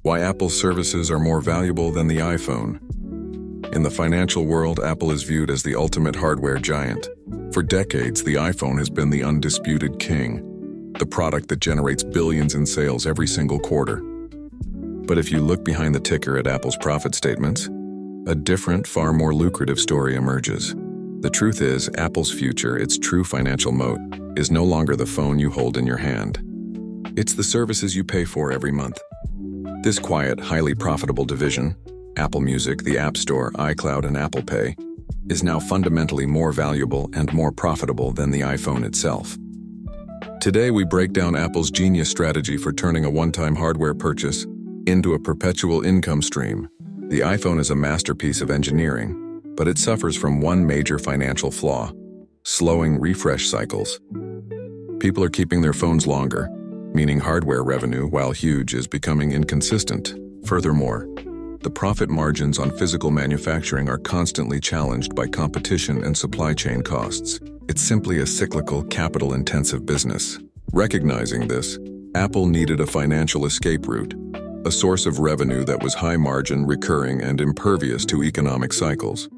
Why Apple's services are more valuable than the iPhone. In the financial world, Apple is viewed as the ultimate hardware giant. For decades, the iPhone has been the undisputed king, the product that generates billions in sales every single quarter. But if you look behind the ticker at Apple's profit statements, a different, far more lucrative story emerges. The truth is, Apple's future, its true financial moat, is no longer the phone you hold in your hand. It's the services you pay for every month. This quiet, highly profitable division, Apple Music, the App Store, iCloud, and Apple Pay, is now fundamentally more valuable and more profitable than the iPhone itself. Today, we break down Apple's genius strategy for turning a one-time hardware purchase into a perpetual income stream. The iPhone is a masterpiece of engineering, but it suffers from one major financial flaw: slowing refresh cycles. People are keeping their phones longer, meaning hardware revenue, while huge, is becoming inconsistent. Furthermore, the profit margins on physical manufacturing are constantly challenged by competition and supply chain costs. It's simply a cyclical, capital-intensive business. Recognizing this, Apple needed a financial escape route, a source of revenue that was high-margin, recurring, and impervious to economic cycles.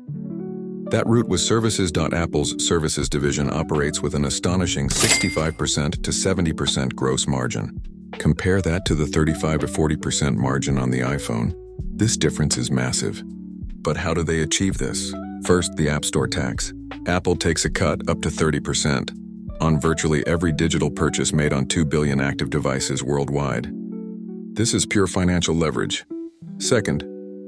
That route was services. Apple's services division operates with an astonishing 65% to 70% gross margin. Compare that to the 35 to 40% margin on the iPhone. This difference is massive. But how do they achieve this? First, the App Store tax. Apple takes a cut up to 30% on virtually every digital purchase made on 2 billion active devices worldwide. This is pure financial leverage. Second,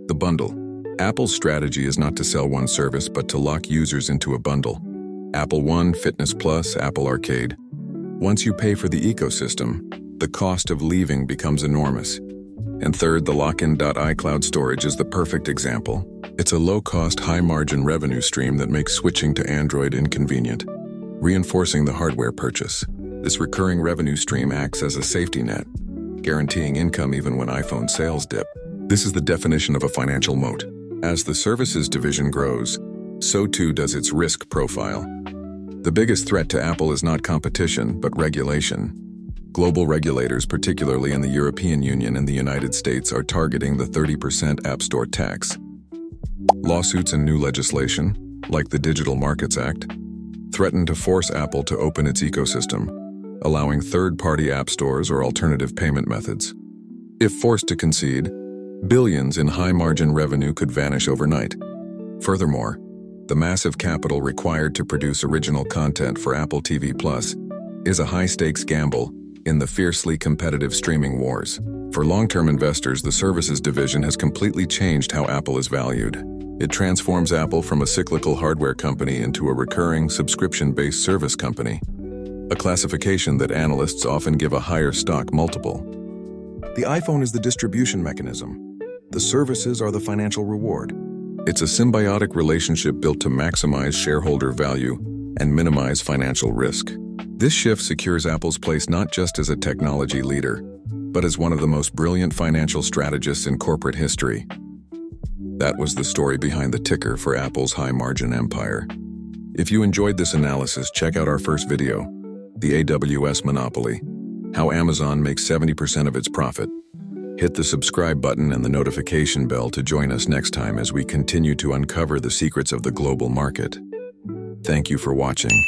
the bundle. Apple's strategy is not to sell one service, but to lock users into a bundle. Apple One, Fitness Plus, Apple Arcade. Once you pay for the ecosystem, the cost of leaving becomes enormous. And third, the lock-in. iCloud storage is the perfect example. It's a low-cost, high-margin revenue stream that makes switching to Android inconvenient, reinforcing the hardware purchase. This recurring revenue stream acts as a safety net, guaranteeing income even when iPhone sales dip. This is the definition of a financial moat. As the services division grows, so too does its risk profile. The biggest threat to Apple is not competition, but regulation. Global regulators, particularly in the European Union and the United States, are targeting the 30% App Store tax. Lawsuits and new legislation, like the Digital Markets Act, threaten to force Apple to open its ecosystem, allowing third-party app stores or alternative payment methods. If forced to concede, billions in high-margin revenue could vanish overnight. Furthermore, the massive capital required to produce original content for Apple TV Plus is a high-stakes gamble in the fiercely competitive streaming wars. For long-term investors, the services division has completely changed how Apple is valued. It transforms Apple from a cyclical hardware company into a recurring, subscription-based service company, a classification that analysts often give a higher stock multiple. The iPhone is the distribution mechanism. The services are the financial reward. It's a symbiotic relationship built to maximize shareholder value and minimize financial risk. This shift secures Apple's place not just as a technology leader, but as one of the most brilliant financial strategists in corporate history. That was the story behind the ticker for Apple's high-margin empire. If you enjoyed this analysis, check out our first video, the AWS Monopoly, how Amazon makes 70% of its profit. Hit the subscribe button and the notification bell to join us next time as we continue to uncover the secrets of the global market. Thank you for watching.